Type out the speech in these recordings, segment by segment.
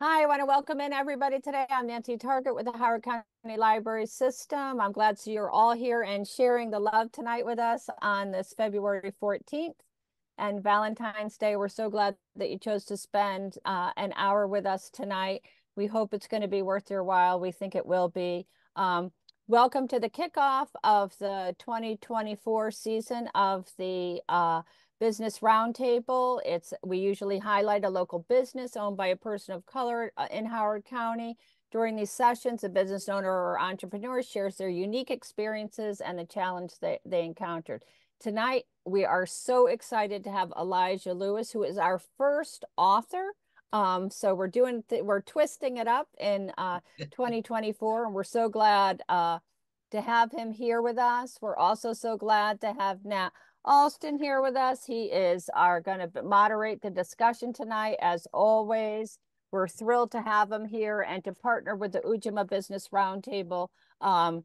Hi, I want to welcome in everybody today. I'm Nancy Target with the Howard County Library System. I'm glad you're all here and sharing the love tonight with us on this February 14th and Valentine's Day. We're so glad that you chose to spend an hour with us tonight. We hope it's going to be worth your while. We think it will be. Welcome to the kickoff of the 2024 season of the Business Roundtable. We usually highlight a local business owned by a person of color in Howard County. During these sessions, a business owner or entrepreneur shares their unique experiences and the challenge they encountered. Tonight, we are so excited to have Elijah Lewis, who is our first author. So we're twisting it up in 2024, and we're so glad to have him here with us. We're also so glad to have Nat Alston here with us. He is going to moderate the discussion tonight, as always. We're thrilled to have him here and to partner with the Ujamaa Business Roundtable on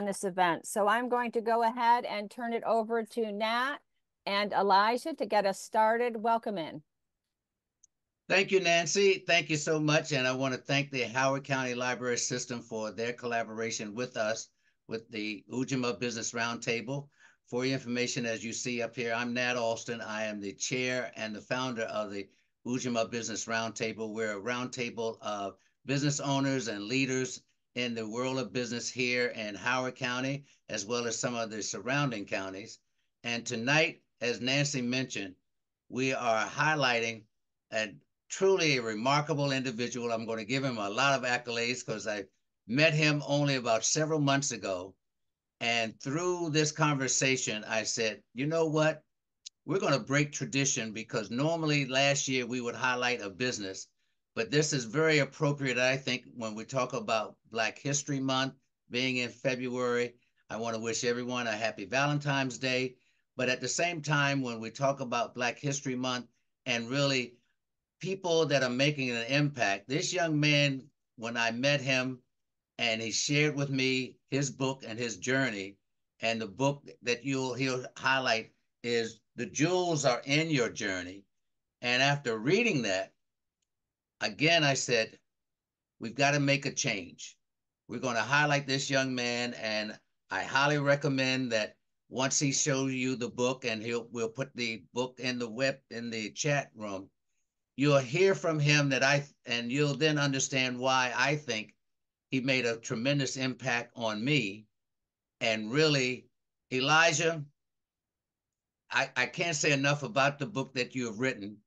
this event. So I'm going to go ahead and turn it over to Nat and Elijah to get us started. Welcome in. Thank you, Nancy. Thank you so much. And I want to thank the Howard County Library System for their collaboration with us with the Ujamaa Business Roundtable. For your information, as you see up here, I'm Nat Alston. I am the chair and the founder of the Ujamaa Business Roundtable. We're a roundtable of business owners and leaders in the world of business here in Howard County, as well as some of the surrounding counties. And tonight, as Nancy mentioned, we are highlighting a truly a remarkable individual. I'm going to give him a lot of accolades because I met him only about several months ago. And through this conversation, I said, you know what? We're going to break tradition because normally last year we would highlight a business, but this is very appropriate, I think, when we talk about Black History Month being in February. I want to wish everyone a happy Valentine's Day. But at the same time, when we talk about Black History Month and really people that are making an impact. This young man, when I met him and he shared with me his book and his journey, and the book that he'll highlight is The Jewels Are in Your Journey. And after reading that, again, I said, we've got to make a change. We're going to highlight this young man, and I highly recommend that once he shows you the book, and we'll put the book in the chat room, you'll hear from him and you'll then understand why I think he made a tremendous impact on me. And really, Elijah, I can't say enough about the book that you have written.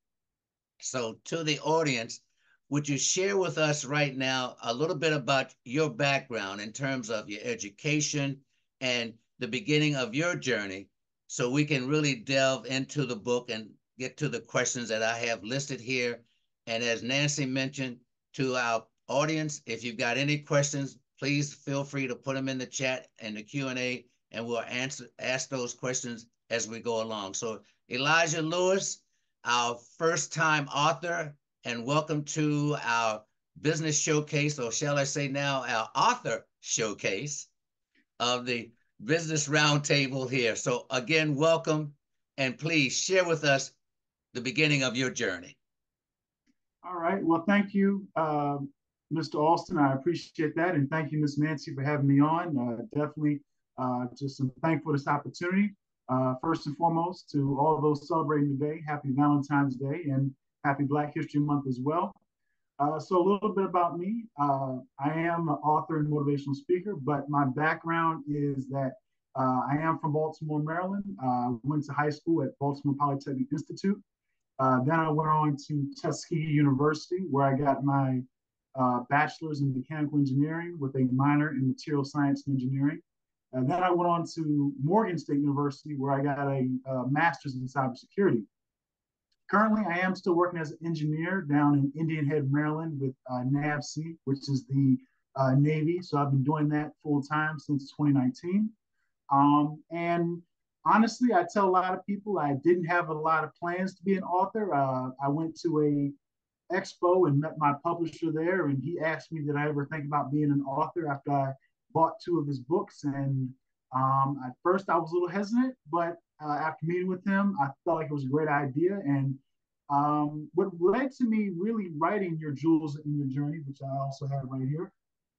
So to the audience, would you share with us right now a little bit about your background in terms of your education and the beginning of your journey so we can really delve into the book and get to the questions that I have listed here. And as Nancy mentioned to our audience, if you've got any questions, please feel free to put them in the chat and the Q&A, and we'll ask those questions as we go along. So Elijah Lewis, our first time author, and welcome to our business showcase, or shall I say now, our author showcase of the Business Roundtable here. So again, welcome, and please share with us the beginning of your journey. All right. Well, thank you, Mr. Alston. I appreciate that. And thank you, Ms. Nancy, for having me on. Definitely just I'm thankful for this opportunity. First and foremost, to all those celebrating today, happy Valentine's Day and happy Black History Month as well. So a little bit about me. I am an author and motivational speaker, but my background is that I am from Baltimore, Maryland. Went to high school at Baltimore Polytechnic Institute. Then I went on to Tuskegee University, where I got my bachelor's in mechanical engineering with a minor in material science and engineering. And then I went on to Morgan State University, where I got a master's in cybersecurity. Currently, I am still working as an engineer down in Indian Head, Maryland with NAVC, which is the Navy. So I've been doing that full time since 2019. And honestly, I tell a lot of people I didn't have a lot of plans to be an author. I went to a expo and met my publisher there, and he asked me did I ever think about being an author after I bought two of his books. And at first I was a little hesitant, but after meeting with him, I felt like it was a great idea. And What led to me really writing Your Jewels in Your Journey, which I also have right here,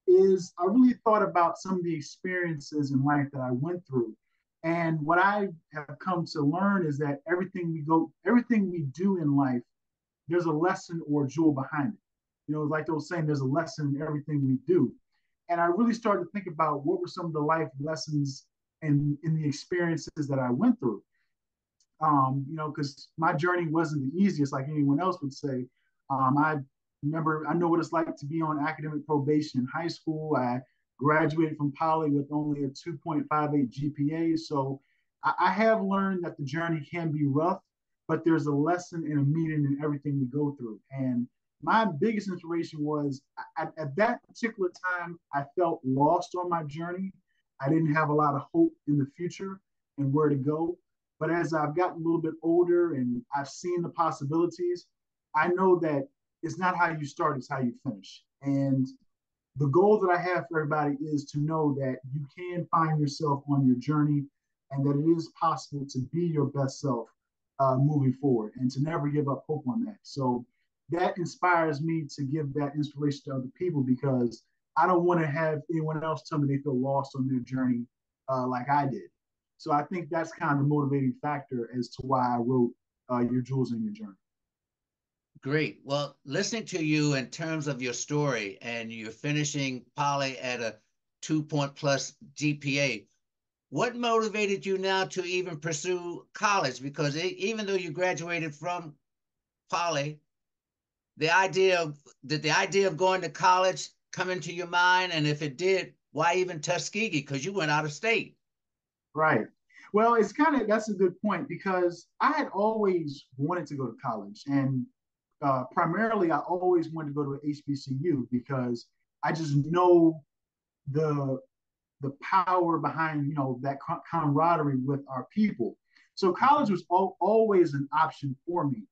is I really thought about some of the experiences in life that I went through. And what I have come to learn is that everything we do in life, there's a lesson or a jewel behind it. You know, like they were saying, there's a lesson in everything we do. And I really started to think about what were some of the life lessons and in the experiences that I went through. You know, because my journey wasn't the easiest, like anyone else would say. I remember, I know what it's like to be on academic probation in high school. I graduated from Poly with only a 2.58 GPA. So I have learned that the journey can be rough, but there's a lesson and a meaning in everything we go through. And my biggest inspiration was at that particular time, I felt lost on my journey. I didn't have a lot of hope in the future and where to go. But as I've gotten a little bit older and I've seen the possibilities, I know that it's not how you start, it's how you finish. And the goal that I have for everybody is to know that you can find yourself on your journey and that it is possible to be your best self moving forward and to never give up hope on that. So that inspires me to give that inspiration to other people because I don't want to have anyone else tell me they feel lost on their journey like I did. So I think that's kind of the motivating factor as to why I wrote Your Jewels in Your Journey. Great. Well, listening to you in terms of your story and you're finishing Poly at a 2 point plus GPA, what motivated you now to even pursue college? Because even though you graduated from Poly, did the idea of going to college come into your mind? And if it did, why even Tuskegee? Because you went out of state. Right. Well, that's a good point because I had always wanted to go to college. And primarily, I always wanted to go to HBCU because I just know the the power behind that camaraderie with our people. So college was always an option for me.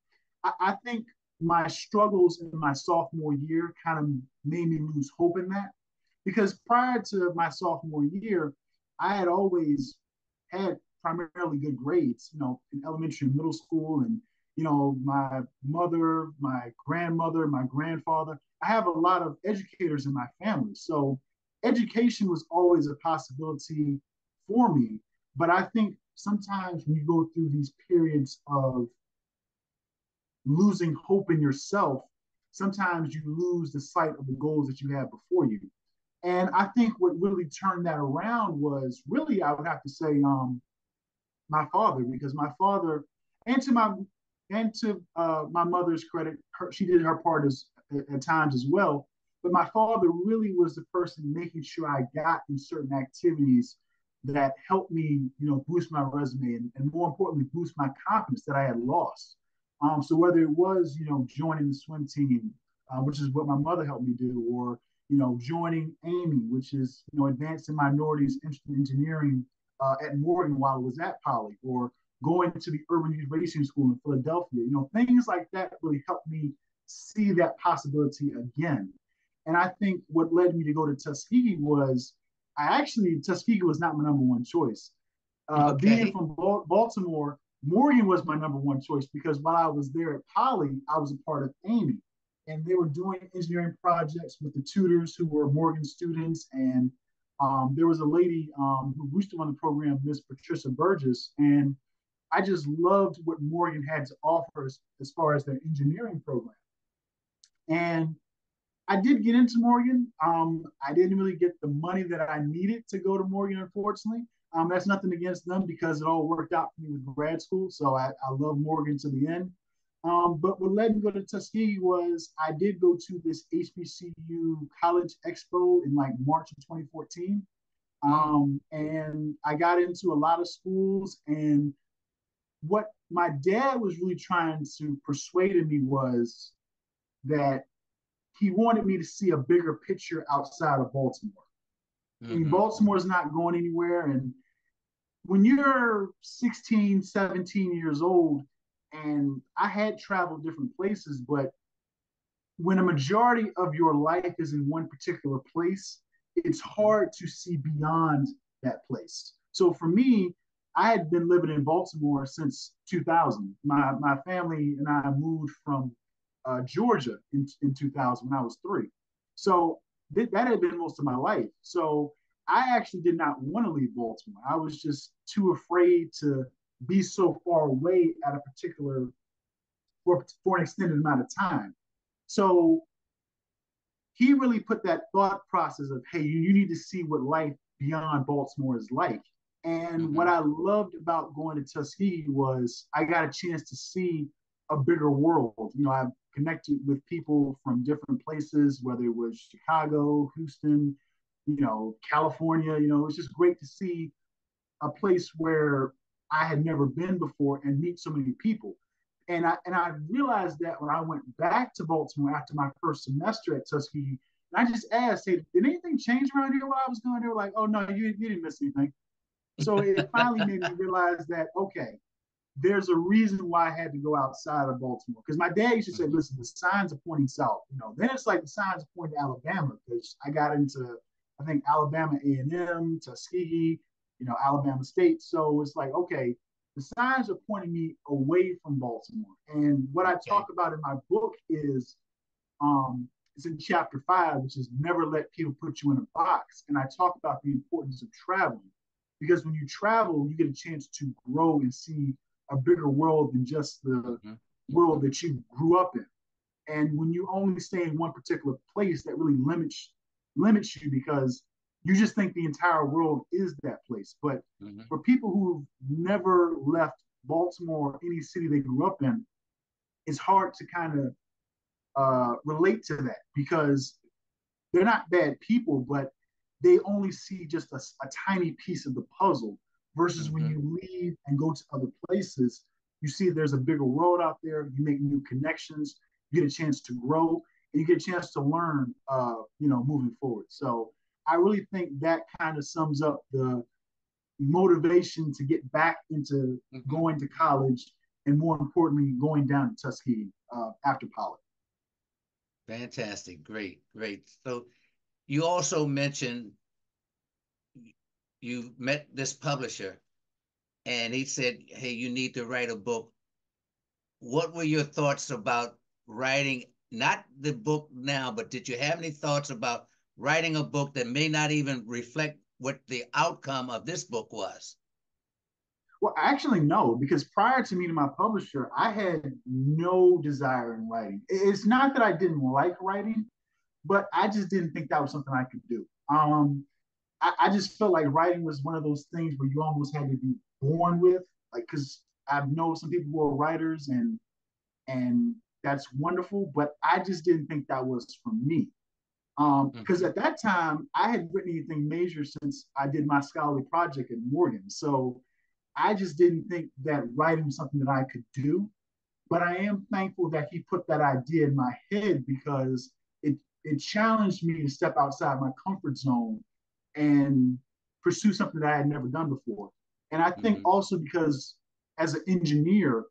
I think my struggles in my sophomore year kind of made me lose hope in that because prior to my sophomore year, I had always had primarily good grades, in elementary and middle school. And, my mother, my grandmother, my grandfather, I have a lot of educators in my family. So education was always a possibility for me. But I think sometimes when you go through these periods of losing hope in yourself, sometimes you lose the sight of the goals that you had before you. And I think what really turned that around was really, I would have to say, my father, because my father, and to my mother's credit, she did her part at times as well. But my father really was the person making sure I got in certain activities that helped me, boost my resume and more importantly, boost my confidence that I had lost. So whether it was, joining the swim team, which is what my mother helped me do, or joining Amy, which is advanced in minorities in engineering at Morgan while I was at Poly, or going to the Urban Youth Racing School in Philadelphia. Things like that really helped me see that possibility again. And I think what led me to go to Tuskegee was Tuskegee was not my number one choice. Being from Baltimore, Morgan was my number one choice because while I was there at Poly, I was a part of Amy. And they were doing engineering projects with the tutors who were Morgan students. And there was a lady who used to run the program, Miss Patricia Burgess. And I just loved what Morgan had to offer as far as their engineering program. And I did get into Morgan. I didn't really get the money that I needed to go to Morgan, unfortunately. That's nothing against them because it all worked out for me with grad school. So I love Morgan to the end. But what led me to go to Tuskegee was I did go to this HBCU College Expo in like March of 2014. And I got into a lot of schools. And what my dad was really trying to persuade me was that he wanted me to see a bigger picture outside of Baltimore. Mm-hmm. I mean, Baltimore is not going anywhere. And when you're 16, 17 years old, and I had traveled different places, but when a majority of your life is in one particular place, it's hard to see beyond that place. So for me, I had been living in Baltimore since 2000. My family and I moved from Georgia in 2000 when I was 3. So that had been most of my life. So I actually did not want to leave Baltimore. I was just too afraid to be so far away at a particular for an extended amount of time. So he really put that thought process of, hey, you need to see what life beyond Baltimore is like. And what I loved about going to Tuskegee was I got a chance to see a bigger world. You know, I've connected with people from different places, whether it was Chicago, Houston, you know, California. You know, it's just great to see a place where I had never been before and meet so many people. And I realized that when I went back to Baltimore after my first semester at Tuskegee, and I just asked, hey, did anything change around here while I was going? They were like, oh no, you didn't miss anything. So it finally made me realize that, okay, there's a reason why I had to go outside of Baltimore. Because my dad used to say, listen, the signs are pointing south. You know, then it's like the signs are pointing to Alabama, because I got into, I think, Alabama A&M, Tuskegee, you know, Alabama State. So it's like, okay, the signs are pointing me away from Baltimore. And what I talk about in my book is, it's in chapter 5, which is never let people put you in a box. And I talk about the importance of traveling, because when you travel, you get a chance to grow and see a bigger world than just the world that you grew up in. And when you only stay in one particular place, that really limits you, because you just think the entire world is that place. But for people who've never left Baltimore or any city they grew up in, it's hard to kind of relate to that, because they're not bad people, but they only see just a tiny piece of the puzzle, versus when you leave and go to other places, you see there's a bigger world out there. You make new connections, you get a chance to grow, and you get a chance to learn, you know, moving forward. So I really think that kind of sums up the motivation to get back into going to college, and more importantly, going down to Tuskegee after college. Fantastic. Great, great. So you also mentioned you met this publisher and he said, hey, you need to write a book. What were your thoughts about writing, not the book now, but did you have any thoughts about writing a book that may not even reflect what the outcome of this book was? Well, actually, no, because prior to meeting my publisher, I had no desire in writing. It's not that I didn't like writing, but I just didn't think that was something I could do. I just felt like writing was one of those things where you almost had to be born with, like, because I know some people who are writers, and that's wonderful, but I just didn't think that was for me. Because at that time, I hadn't written anything major since I did my scholarly project at Morgan. So I just didn't think that writing was something that I could do. But I am thankful that he put that idea in my head, because it challenged me to step outside my comfort zone and pursue something that I had never done before. And I think also because as an engineer,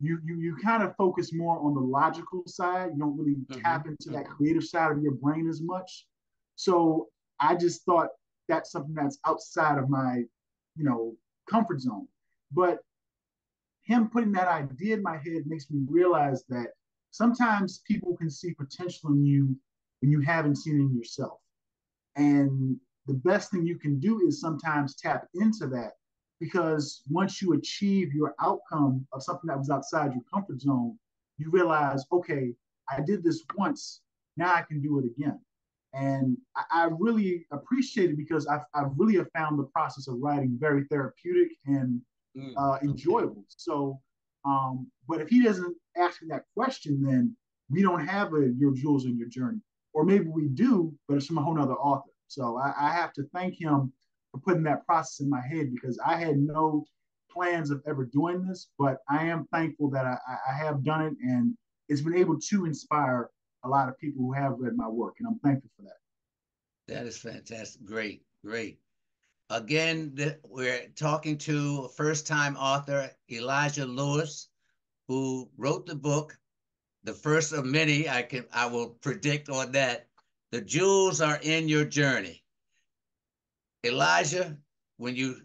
you kind of focus more on the logical side. You don't really tap into that creative side of your brain as much. So I just thought that's something that's outside of my, you know, comfort zone. But him putting that idea in my head makes me realize that sometimes people can see potential in you when you haven't seen it in yourself. And the best thing you can do is sometimes tap into that, because once you achieve your outcome of something that was outside your comfort zone, you realize, okay, I did this once, now I can do it again. And I really appreciate it, because I really have found the process of writing very therapeutic and enjoyable. So, but if he doesn't ask me that question, then we don't have your jewels in your journey. Or maybe we do, but it's from a whole nother author. So I have to thank him for putting that process in my head, because I had no plans of ever doing this, but I am thankful that I have done it, and it's been able to inspire a lot of people who have read my work, and I'm thankful for that. That is fantastic. Great, great. Again, we're talking to a first-time author, Elijah Lewis, who wrote the book, the first of many I will predict on that. The jewels are in your journey. Elijah, when you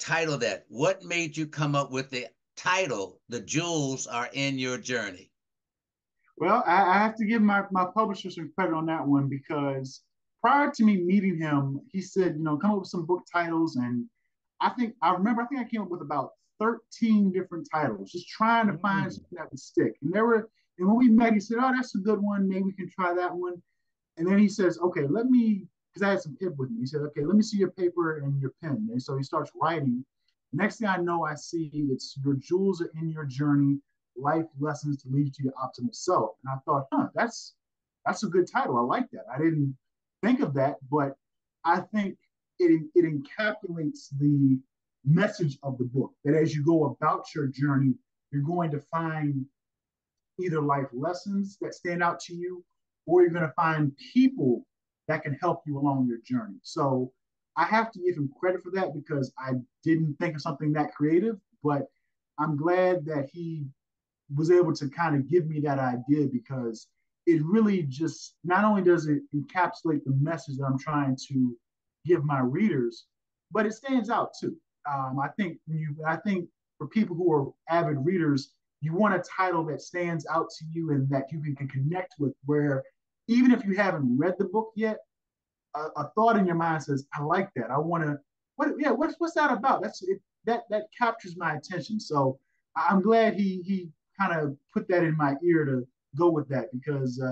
title that? What made you come up with the title, The Jewels Are in Your Journey? Well, I have to give my publisher some credit on that one, because prior to me meeting him, he said, come up with some book titles. And I think I came up with about 13 different titles, just trying to find something that would stick. And when we met, he said, "Oh, that's a good one. Maybe we can try that one." And then he says, "Okay, because I had some pen with me. He said, "Okay, let me see your paper and your pen." And so he starts writing. Next thing I know, I see it's "Your jewels are in your journey, life lessons to lead you to your optimal self." And I thought, that's a good title. I like that. I didn't think of that, but I think it encapsulates the message of the book, that as you go about your journey, you're going to find either life lessons that stand out to you, or you're going to find people that can help you along your journey. So I have to give him credit for that, because I didn't think of something that creative, but I'm glad that he was able to kind of give me that idea, because it really just, not only does it encapsulate the message that I'm trying to give my readers, but it stands out too. I think for people who are avid readers, you want a title that stands out to you and that you can connect with, where even if you haven't read the book yet, a thought in your mind says, "I like that. I want to. What's that about?" That captures my attention. So I'm glad he kind of put that in my ear to go with that, because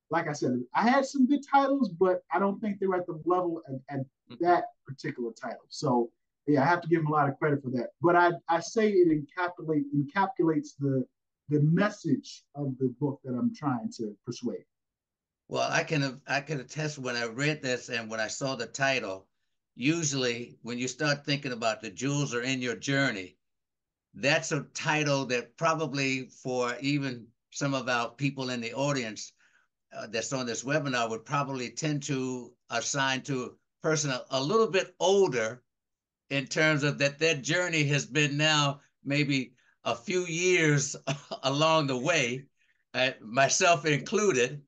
like I said, I had some good titles, but I don't think they were at the level at that particular title. So yeah, I have to give him a lot of credit for that. But I say it encapsulates the message of the book that I'm trying to persuade. Well, I can attest, when I read this and when I saw the title, usually when you start thinking about the jewels are in your journey, that's a title that probably, for even some of our people in the audience that's on this webinar, would probably tend to assign to a person a little bit older, in terms of that their journey has been now maybe a few years along the way, myself included.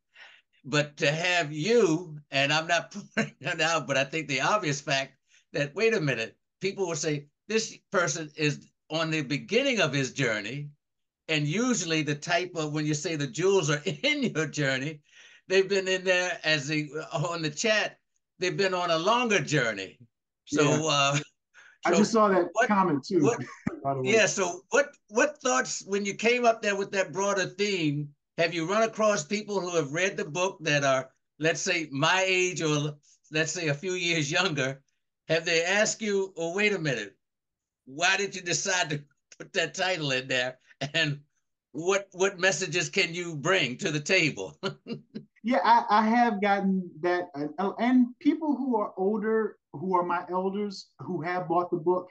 But to have you, and I'm not pointing that out, but I think the obvious fact that, wait a minute, people will say, this person is on the beginning of his journey. And usually the type of, when you say the jewels are in your journey, they've been in there, as on the chat, they've been on a longer journey. So, yeah. I just saw that comment too. By the way. Yeah. So what thoughts, when you came up there with that broader theme, have you run across people who have read the book that are, let's say, my age, or let's say a few years younger? Have they asked you, "Oh, wait a minute, why did you decide to put that title in there? And what messages can you bring to the table?" Yeah, I have gotten that, and people who are older, who are my elders, who have bought the book,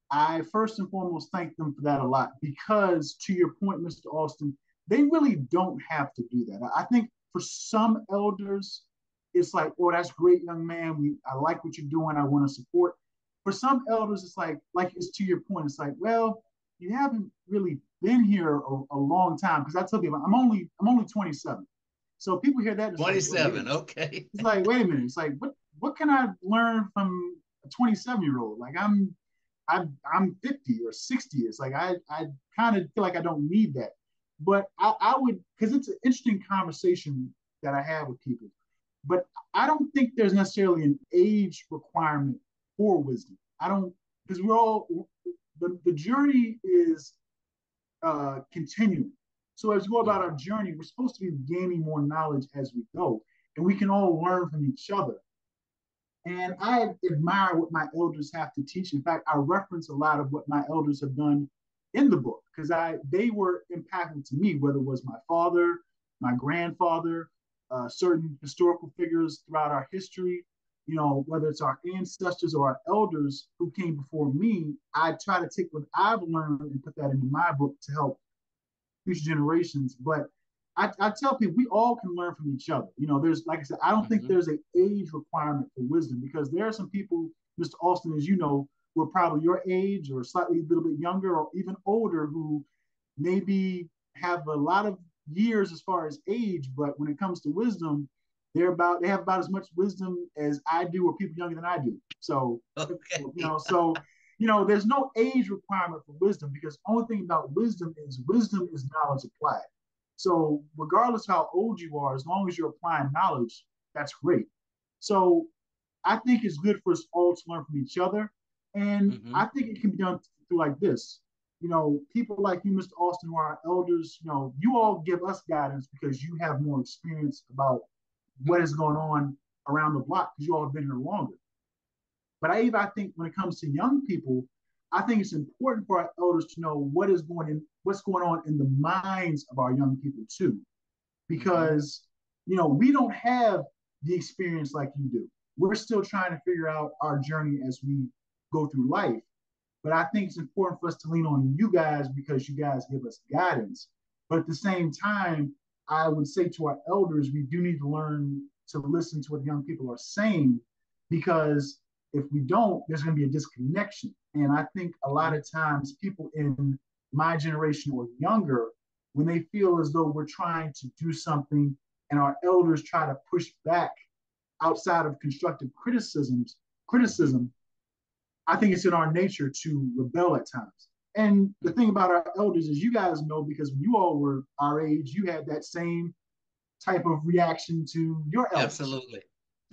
I first and foremost thank them for that a lot, because to your point, Mr. Alston, they really don't have to do that. I think for some elders, it's like, "Oh, that's great, young man. I like what you're doing. I want to support." For some elders, it's like it's to your point. It's like, "Well, you haven't really been here a long time." Because I tell people, I'm only 27. So people hear that, it's 27, like, okay. It's like, wait a minute. It's like, what can I learn from a 27-year-old? Like I'm 50 or 60. It's like I kind of feel like I don't need that. But I would, because it's an interesting conversation that I have with people. But I don't think there's necessarily an age requirement for wisdom. I don't, because the journey is continuing. So as we go about our journey, we're supposed to be gaining more knowledge as we go, and we can all learn from each other. And I admire what my elders have to teach. In fact, I reference a lot of what my elders have done in the book, because they were impactful to me, whether it was my father, my grandfather, certain historical figures throughout our history, whether it's our ancestors or our elders who came before me. I try to take what I've learned and put that into my book to help future generations. But I tell people, we all can learn from each other. There's, like I said, I don't think there's an age requirement for wisdom, because there are some people, Mr. Alston, as you know, who are probably your age or slightly a little bit younger or even older, who maybe have a lot of years as far as age, but when it comes to wisdom, they have about as much wisdom as I do, or people younger than I do. So, okay. so there's no age requirement for wisdom, because the only thing about wisdom is knowledge applied. So regardless of how old you are, as long as you're applying knowledge, that's great. So I think it's good for us all to learn from each other. And I think it can be done through like this. People like you, Mr. Alston, who are our elders, you all give us guidance because you have more experience about what is going on around the block because you all have been here longer. But I think when it comes to young people, I think it's important for our elders to know what's going on in the minds of our young people too, because we don't have the experience like you do. We're still trying to figure out our journey as we go through life. But I think it's important for us to lean on you guys because you guys give us guidance. But at the same time, I would say to our elders, we do need to learn to listen to what young people are saying, because if we don't, there's going to be a disconnection. And I think a lot of times people in my generation or younger, when they feel as though we're trying to do something and our elders try to push back outside of constructive criticism, I think it's in our nature to rebel at times. And the thing about our elders is, you guys know, because when you all were our age, you had that same type of reaction to your elders. Absolutely.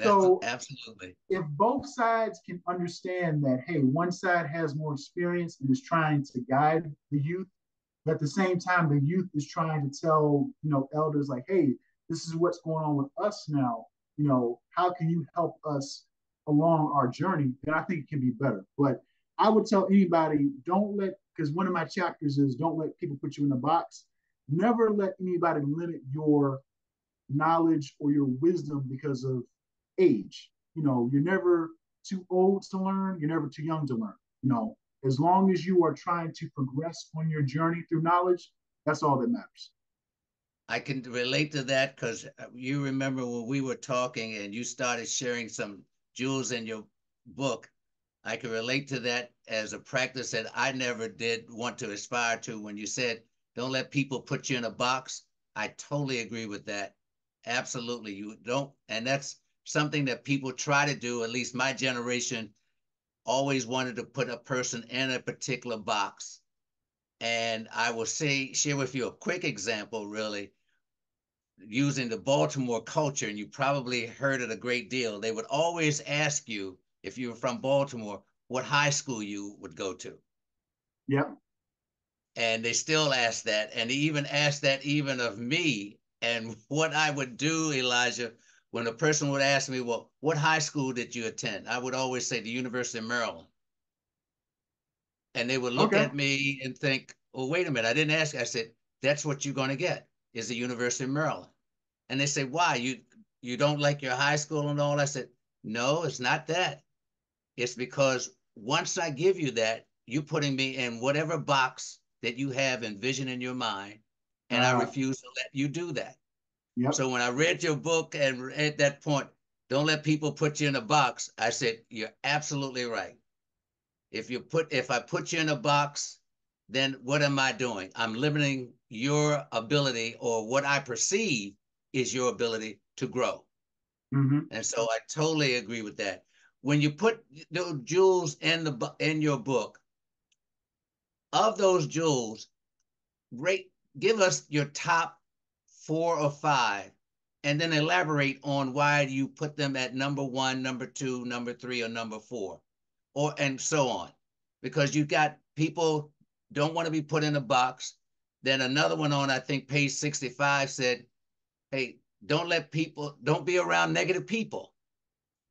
So absolutely. If both sides can understand that, hey, one side has more experience and is trying to guide the youth, but at the same time, the youth is trying to tell, elders like, hey, this is what's going on with us now. How can you help us along our journey? Then I think it can be better. But I would tell anybody, because one of my chapters is don't let people put you in a box. Never let anybody limit your knowledge or your wisdom because of age. You're never too old to learn. You're never too young to learn. As long as you are trying to progress on your journey through knowledge, that's all that matters. I can relate to that because you remember when we were talking and you started sharing some jewels in your book. I can relate to that as a practice that I never did want to aspire to. When you said, don't let people put you in a box, I totally agree with that. Absolutely. You don't. And that's something that people try to do. At least my generation always wanted to put a person in a particular box. And I will share with you a quick example, really, using the Baltimore culture, and you probably heard it a great deal. They would always ask you, if you were from Baltimore, what high school you would go to. Yep. And they still ask that. And they even ask that even of me. And what I would do, Elijah, when a person would ask me, well, what high school did you attend? I would always say the University of Maryland. And they would look at me and think, well, wait a minute, I didn't ask. I said, that's what you're going to get, is the University of Maryland. And they say, why? You don't like your high school and all? I said, no, it's not that. It's because once I give you that, you're putting me in whatever box that you have envisioned in your mind, and I refuse to let you do that. Yep. So when I read your book and at that point, don't let people put you in a box, I said, you're absolutely right. If I put you in a box, then what am I doing? I'm limiting your ability, or what I perceive is your ability to grow. And so I totally agree with that. When you put the jewels in your book, of those jewels, give us your top 4 or 5, and then elaborate on why you put them at number 1, number 2, number 3, or number 4, and so on. Because you got people don't want to be put in a box. Then another one on, I think, page 65 said, hey, don't be around negative people.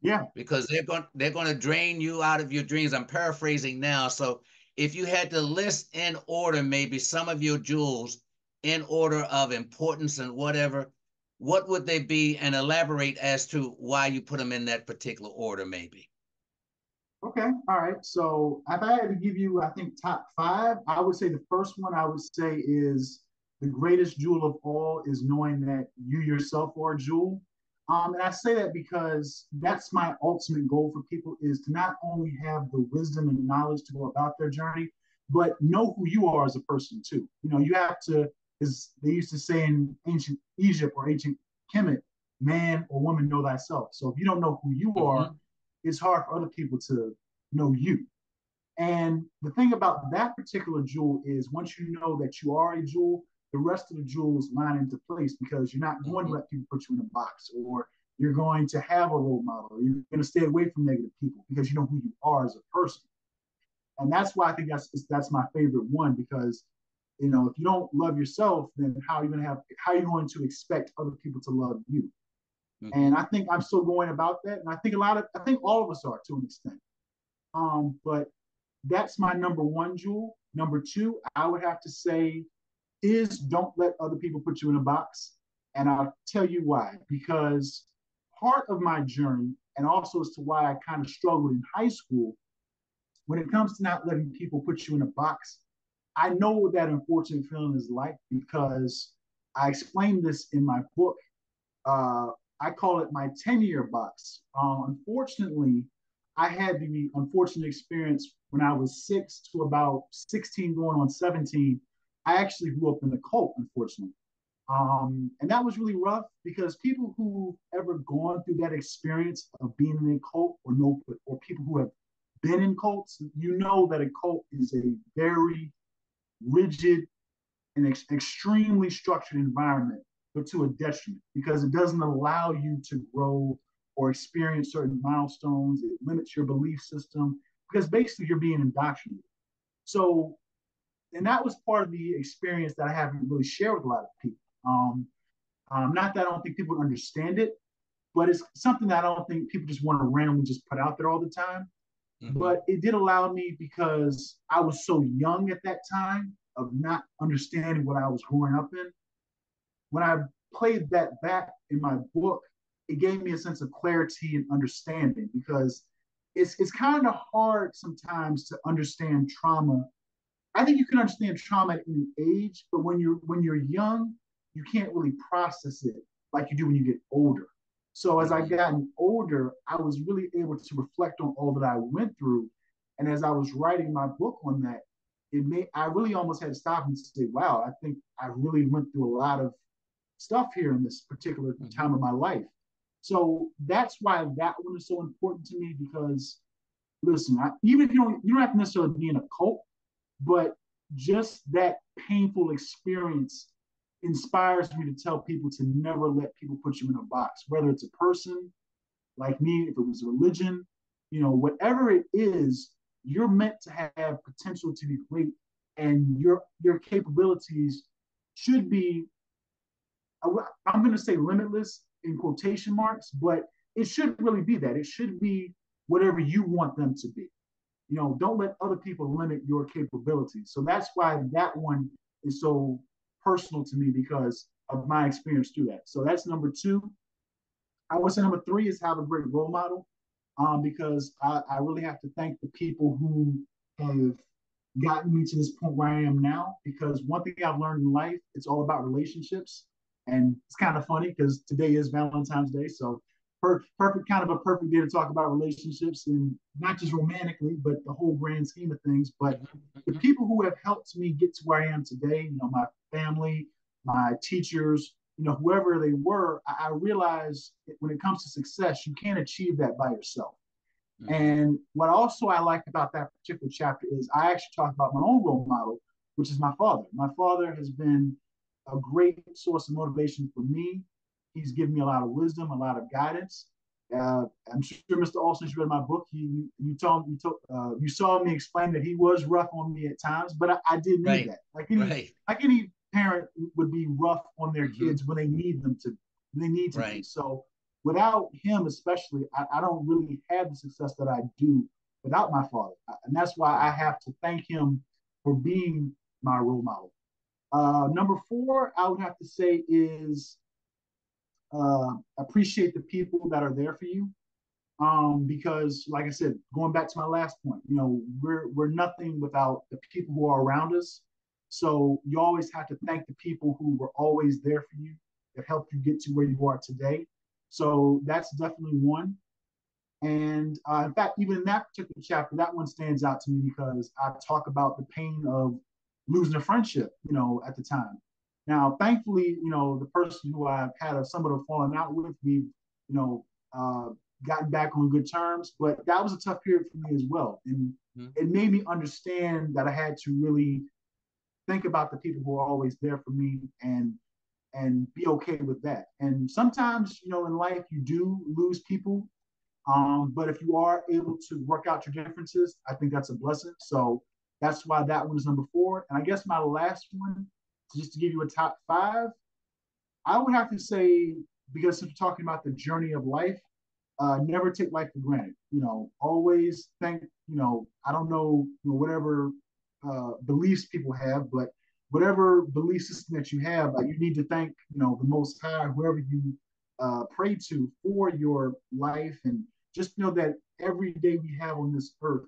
Yeah. Because they're going to drain you out of your dreams. I'm paraphrasing now. So if you had to list in order, maybe some of your jewels in order of importance and whatever, what would they be, and elaborate as to why you put them in that particular order, maybe? Okay. All right. So if I had to give you, I think, top 5, I would say the first one I would say is the greatest jewel of all is knowing that you yourself are a jewel. And I say that because that's my ultimate goal for people, is to not only have the wisdom and knowledge to go about their journey, but know who you are as a person too. You have to, as they used to say in ancient Egypt or ancient Kemet, man or woman, know thyself. So if you don't know who you are, it's hard for other people to know you. And the thing about that particular jewel is once you know that you are a jewel, the rest of the jewels line into place because you're not going to let people put you in a box, or you're going to have a role model, or you're going to stay away from negative people because you know who you are as a person. And that's why I think that's my favorite one, because if you don't love yourself, then how are you going to expect other people to love you? And I think I'm still going about that, and I think all of us are to an extent. But that's my number one jewel. Number two, I would have to say, is don't let other people put you in a box. And I'll tell you why. Because part of my journey, and also as to why I kind of struggled in high school, when it comes to not letting people put you in a box, I know what that unfortunate feeling is like because I explained this in my book. I call it my 10-year box. Unfortunately, I had the unfortunate experience when I was 6 to about 16 going on 17. I actually grew up in a cult, unfortunately. And that was really rough because people who ever gone through that experience of being in a cult or people who have been in cults, you know that a cult is a very rigid and extremely structured environment, but to a detriment because it doesn't allow you to grow or experience certain milestones. It limits your belief system because basically you're being indoctrinated. So, and that was part of the experience that I haven't really shared with a lot of people. Not that I don't think people understand it, but it's something that I don't think people just want to randomly just put out there all the time. But it did allow me, because I was so young at that time of not understanding what I was growing up in. When I played that back in my book, it gave me a sense of clarity and understanding because it's kind of hard sometimes to understand trauma. I think you can understand trauma at any age, but when you're young, you can't really process it like you do when you get older. So as I gotten older, I was really able to reflect on all that I went through. And as I was writing my book on that, I really almost had to stop and say, wow, I think I really went through a lot of stuff here in this particular time of my life. So that's why that one is so important to me because, listen, even if you don't have to necessarily be in a cult, but just that painful experience inspires me to tell people to never let people put you in a box, whether it's a person like me, if it was a religion, whatever it is, you're meant to have potential to be great, and your capabilities should be, I'm going to say limitless in quotation marks, but it shouldn't really be that. It should be whatever you want them to be. Don't let other people limit your capabilities. So that's why that one is so personal to me because of my experience through that. So that's number two. I would say number three is have a great role model, because I really have to thank the people who have gotten me to this point where I am now. Because one thing I've learned in life, it's all about relationships. And it's kind of funny because today is Valentine's Day. So perfect day to talk about relationships, and not just romantically, but the whole grand scheme of things. But the people who have helped me get to where I am today, my family, my teachers, whoever they were, I realized when it comes to success, you can't achieve that by yourself. And what also I like about that particular chapter is I actually talk about my own role model, which is my father. My father has been a great source of motivation for me. He's given me a lot of wisdom, a lot of guidance. I'm sure Mr. Alston read my book. You saw me explain that he was rough on me at times, but I did need that. Like any parent would be rough on their kids when they need them to. When they need to be. So without him, especially, I don't really have the success that I do without my father, and that's why I have to thank him for being my role model. Number four, I would have to say is appreciate the people that are there for you. Because like I said, going back to my last point, we're nothing without the people who are around us. So you always have to thank the people who were always there for you, that helped you get to where you are today. So that's definitely one. And in fact, even in that particular chapter, that one stands out to me because I talk about the pain of losing a friendship, at the time. Now, thankfully, the person who I've had somewhat of falling out with, we've, gotten back on good terms, but that was a tough period for me as well. And it made me understand that I had to really think about the people who are always there for me and be okay with that. And sometimes, you know, in life you do lose people, but if you are able to work out your differences, I think that's a blessing. So that's why that one is number 4. And I guess my last one, just to give you a top 5, I would have to say, because we're talking about the journey of life, never take life for granted. You know, always think, you know, I don't know, you know, whatever beliefs people have, but whatever belief system that you have, you need to thank, you know, the Most High, whoever you pray to for your life. And just know that every day we have on this earth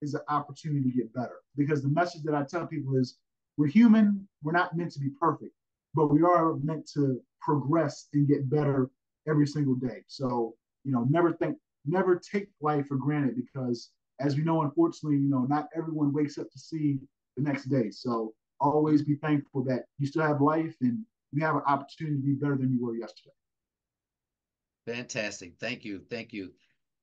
is an opportunity to get better. Because the message that I tell people is we're human, we're not meant to be perfect, but we are meant to progress and get better every single day. So, you know, never take life for granted, because as we know, unfortunately, you know, not everyone wakes up to see the next day. So always be thankful that you still have life and you have an opportunity to be better than you were yesterday. Fantastic. Thank you. Thank you.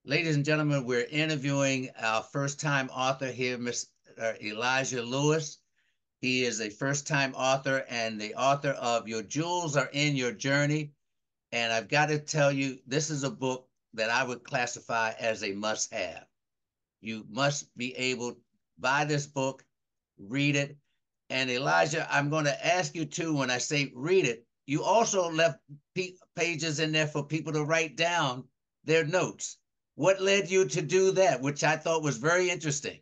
Ladies and gentlemen, we're interviewing our first-time author here, Mr. Elijah Lewis. He is a first-time author and the author of Your Jewels Are in Your Journey. And I've got to tell you, this is a book that I would classify as a must-have. You must be able to buy this book, read it. And Elijah, I'm going to ask you too, when I say read it, you also left pages in there for people to write down their notes. What led you to do that, which I thought was very interesting?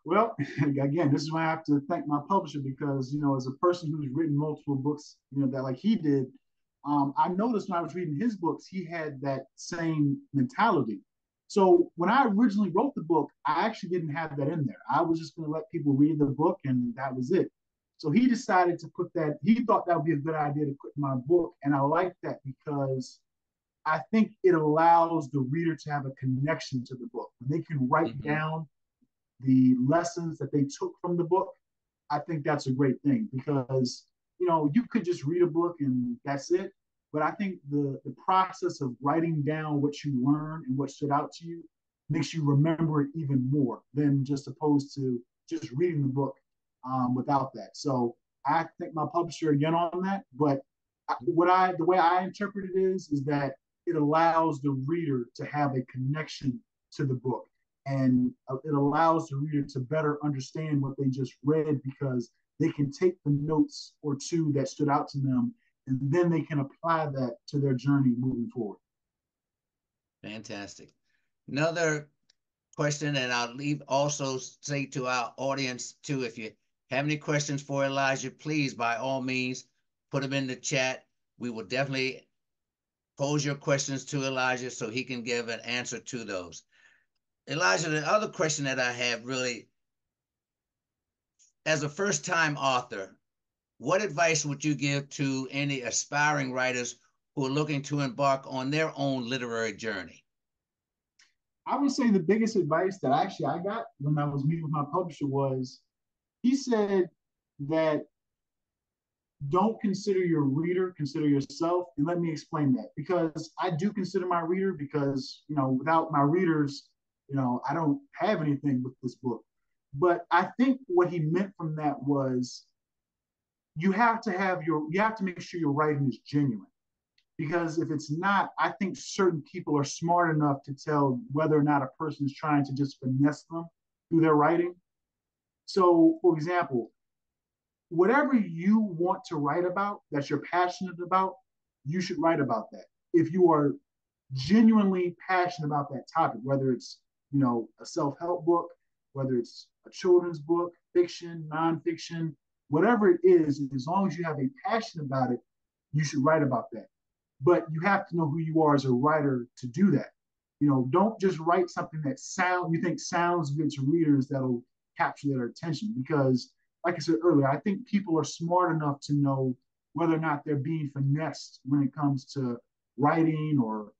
Well, again, this is why I have to thank my publisher, because, you know, as a person who's written multiple books, you know, that like he did, I noticed when I was reading his books, he had that same mentality. So when I originally wrote the book, I actually didn't have that in there. I was just going to let people read the book and that was it. So he decided to put that, he thought that would be a good idea to put in my book. And I like that because I think it allows the reader to have a connection to the book. When they can write down the lessons that they took from the book, I think that's a great thing, because, you know, you could just read a book and that's it. But I think the process of writing down what you learned and what stood out to you makes you remember it even more than just opposed to just reading the book without that. So I thank my publisher again on that. But the way I interpret it is that it allows the reader to have a connection to the book. And it allows the reader to better understand what they just read, because they can take the notes or two that stood out to them, and then they can apply that to their journey moving forward. Fantastic. Another question, and I'll also say to our audience too, if you have any questions for Elijah, please, by all means, put them in the chat. We will definitely pose your questions to Elijah so he can give an answer to those. Elijah, the other question that I have really, as a first-time author, what advice would you give to any aspiring writers who are looking to embark on their own literary journey? I would say the biggest advice that I got when I was meeting with my publisher was, he said that don't consider your reader, consider yourself. And let me explain that, because I do consider my reader, because, you know, without my readers, you know, I don't have anything with this book. But I think what he meant from that was you have to make sure your writing is genuine. Because if it's not, I think certain people are smart enough to tell whether or not a person is trying to just finesse them through their writing. So, for example, whatever you want to write about, that you're passionate about, you should write about that. If you are genuinely passionate about that topic, whether it's, you know, a self-help book, whether it's a children's book, fiction, nonfiction, whatever it is, as long as you have a passion about it, you should write about that. But you have to know who you are as a writer to do that. You know, don't just write something that you think sounds good to readers that'll capture their attention. Because, like I said earlier, I think people are smart enough to know whether or not they're being finessed when it comes to writing or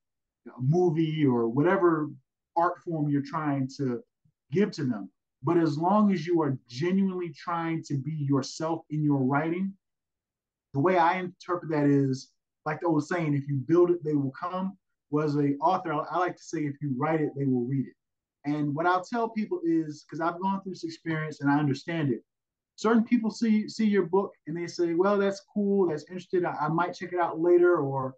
a movie or whatever art form you're trying to give to them. But as long as you are genuinely trying to be yourself in your writing, the way I interpret that is, like the old saying, if you build it, they will come. was an author. I like to say, if you write it, they will read it. And what I'll tell people is, because I've gone through this experience and I understand it, certain people see your book and they say, well, that's cool, that's interesting, I might check it out later, or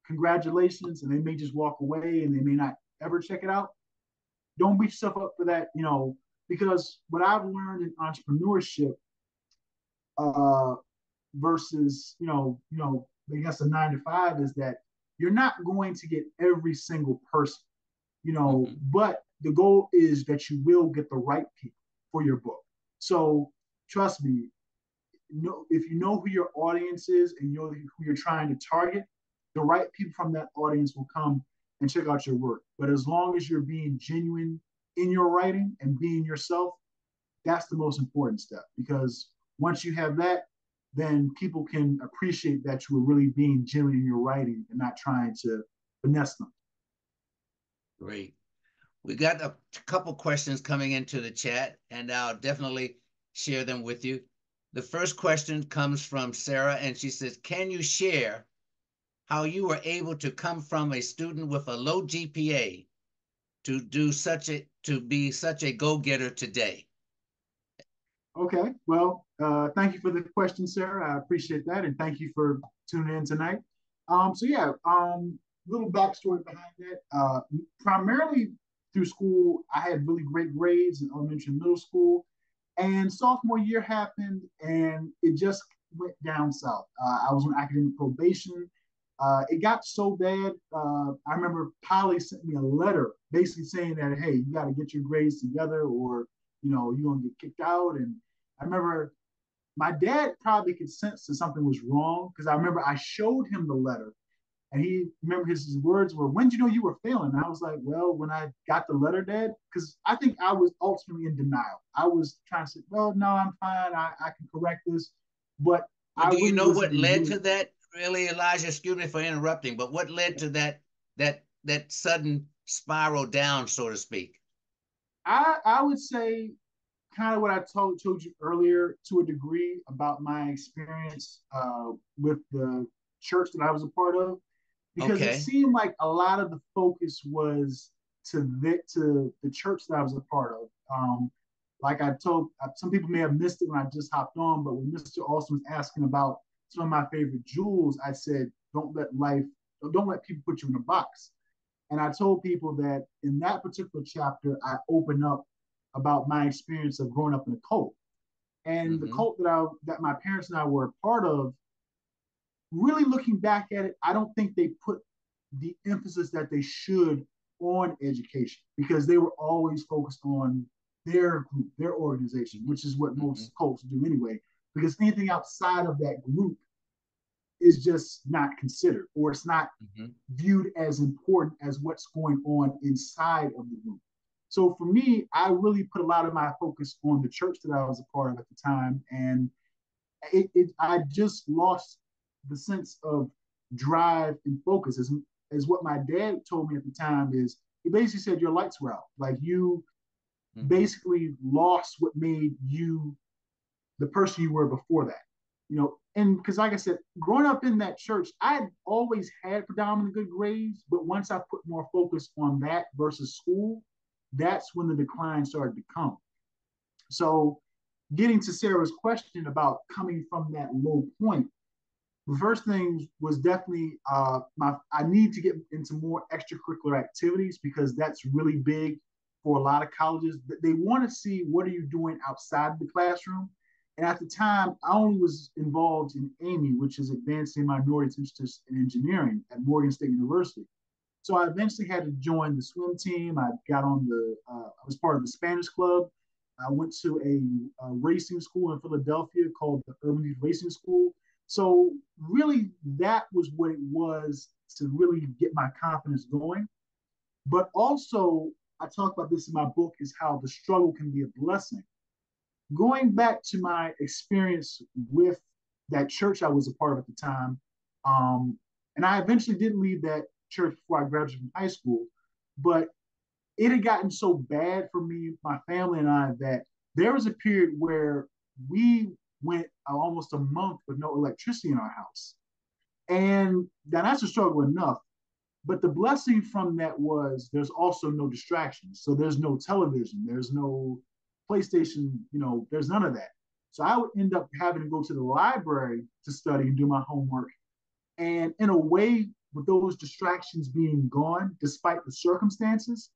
congratulations, and they may just walk away and they may not ever check it out. Don't beat yourself up for that, because what I've learned in entrepreneurship uh, versus, I guess a 9 to 5 is that you're not going to get every single person, but the goal is that you will get the right people for your book. So trust me, if you know who your audience is and you know who you're trying to target, the right people from that audience will come and check out your work. But as long as you're being genuine in your writing and being yourself, that's the most important step. Because once you have that, then people can appreciate that you were really being genuine in your writing and not trying to finesse them. Great. We got a couple questions coming into the chat, and I'll definitely share them with you. The first question comes from Sarah, and she says, can you share how you were able to come from a student with a low GPA to be such a go-getter today? Okay, well, thank you for the question, Sarah. I appreciate that, and thank you for tuning in tonight. Little backstory behind that. Primarily through school, I had really great grades in elementary and middle school, and sophomore year happened, and it just went down south. I was on academic probation. It got so bad. I remember Polly sent me a letter basically saying that, hey, you got to get your grades together, or you're gonna get kicked out. And I remember my dad probably could sense that something was wrong, because I remember I showed him the letter, and he remember his words were, when did you know you were failing? And I was like, well, when I got the letter, Dad, because I think I was ultimately in denial. I was trying to say, well, no, I'm fine. I can correct this. But well, do you know what led to that? Really, Elijah, excuse me for interrupting, but what led to that sudden spiral down, so to speak? I would say kind of what I told you earlier to a degree about my experience with the church that I was a part of, because it seemed like a lot of the focus was to the church that I was a part of. Like I told, some people may have missed it when I just hopped on, but when Mr. Alston was asking about some of my favorite jewels, I said, don't let people put you in a box. And I told people that in that particular chapter, I open up about my experience of growing up in a cult. And the cult that my parents and I were a part of, really looking back at it, I don't think they put the emphasis that they should on education, because they were always focused on their group, their organization, which is what most cults do anyway, because anything outside of that group is just not considered, or it's not viewed as important as what's going on inside of the group. So for me, I really put a lot of my focus on the church that I was a part of at the time, and I just lost the sense of drive and focus. As what my dad told me at the time is, he basically said your lights were out. Like, you basically lost what made you the person you were before that. And because like I said, growing up in that church, I always had predominantly good grades, but once I put more focus on that versus school, that's when the decline started to come. So getting to Sarah's question about coming from that low point, the first thing was definitely I need to get into more extracurricular activities, because that's really big for a lot of colleges. They want to see, what are you doing outside the classroom? And at the time, I only was involved in AMY, which is Advancing Minorities Interested in Engineering at Morgan State University. So I eventually had to join the swim team. I got on I was part of the Spanish club. I went to a racing school in Philadelphia called the Urban Youth Racing School. So really, that was what it was to really get my confidence going. But also, I talk about this in my book, is how the struggle can be a blessing. Going back to my experience with that church I was a part of at the time, and I eventually did leave that church before I graduated from high school, but it had gotten so bad for me, my family and I, that there was a period where we went almost a month with no electricity in our house. And that's a struggle enough. But the blessing from that was there's also no distractions. So there's no television, there's no PlayStation, there's none of that. So I would end up having to go to the library to study and do my homework. And in a way, with those distractions being gone, despite the circumstances,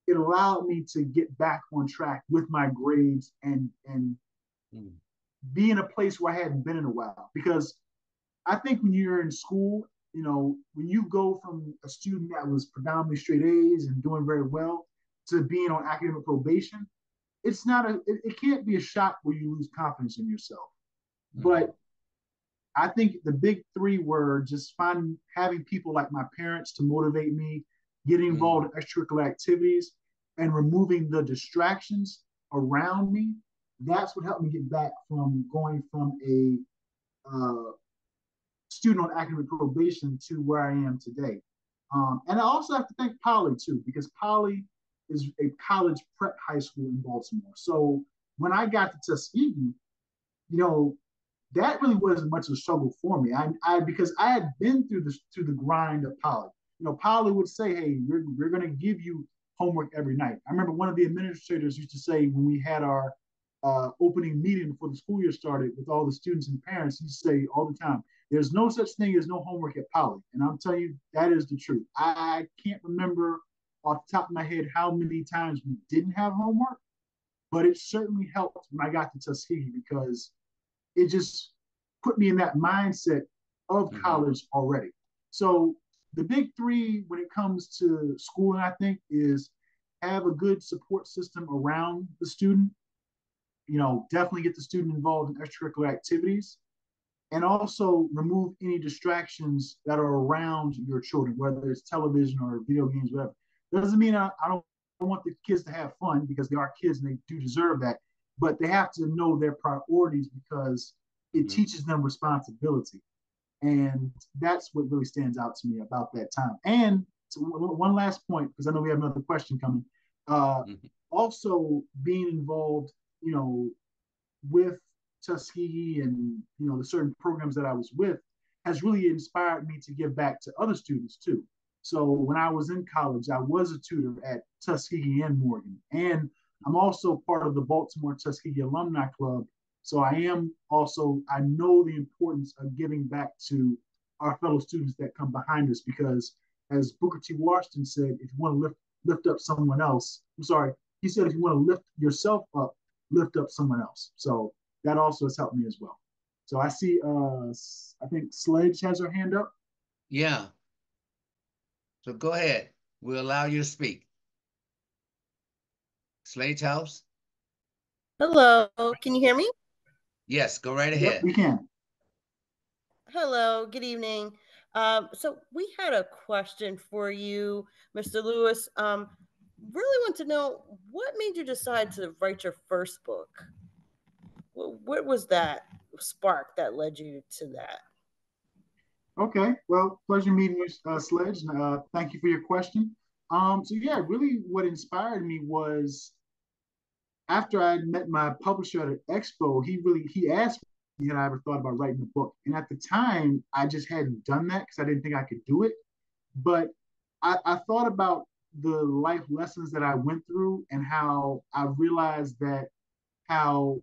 it allowed me to get back on track with my grades and be in a place where I hadn't been in a while. Because I think when you're in school, when you go from a student that was predominantly straight A's and doing very well to being on academic probation, it can't be a shock where you lose confidence in yourself. But I think the big three were just having people like my parents to motivate me, getting involved in extracurricular activities, and removing the distractions around me. That's what helped me get back from going from a student on academic probation to where I am today. And I also have to thank Poly too, because Poly is a college prep high school in Baltimore. So when I got to Tuskegee, that really wasn't much of a struggle for me. Because I had been through the grind of Poly. Poly would say, "Hey, we're going to give you homework every night." I remember one of the administrators used to say when we had our opening meeting before the school year started with all the students and parents, he'd say all the time, "There's no such thing as no homework at Poly." And I'm telling you, that is the truth. I can't remember off the top of my head how many times we didn't have homework, but it certainly helped when I got to Tuskegee because it just put me in that mindset of college already. So the big three when it comes to schooling, I think, is have a good support system around the student. Definitely get the student involved in extracurricular activities, and also remove any distractions that are around your children, whether it's television or video games, whatever. Doesn't mean I don't want the kids to have fun, because they are kids and they do deserve that, but they have to know their priorities because it teaches them responsibility. And that's what really stands out to me about that time. And so one last point, because I know we have another question coming. Also being involved, with Tuskegee and, the certain programs that I was with has really inspired me to give back to other students too. So when I was in college, I was a tutor at Tuskegee and Morgan. And I'm also part of the Baltimore Tuskegee Alumni Club. So I know the importance of giving back to our fellow students that come behind us, because as Booker T. Washington said, if you want to lift up someone else, he said, if you want to lift yourself up, lift up someone else. So that also has helped me as well. So I see, I think Sledge has her hand up. Yeah. So go ahead. We'll allow you to speak. Sledge House. Hello, can you hear me? Yes, go right ahead. Yep, we can. Hello, good evening. So we had a question for you, Mr. Lewis. Really want to know, what made you decide to write your first book? What was that spark that led you to that? Okay, well, pleasure meeting you, Sledge. Thank you for your question. So yeah, really what inspired me was after I met my publisher at an expo, he asked me had I ever thought about writing a book. And at the time, I just hadn't done that because I didn't think I could do it. But I thought about the life lessons that I went through and how I realized that how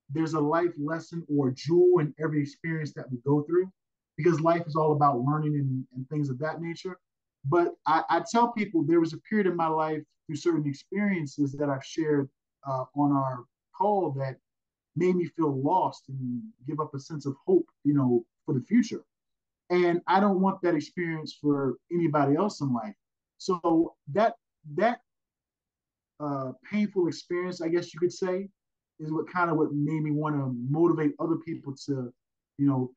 there's a life lesson or jewel in every experience that we go through, because life is all about learning and things of that nature. But I tell people there was a period in my life through certain experiences that I've shared on our call that made me feel lost and give up a sense of hope, for the future. And I don't want that experience for anybody else in life. So that painful experience, I guess you could say, is what made me want to motivate other people to,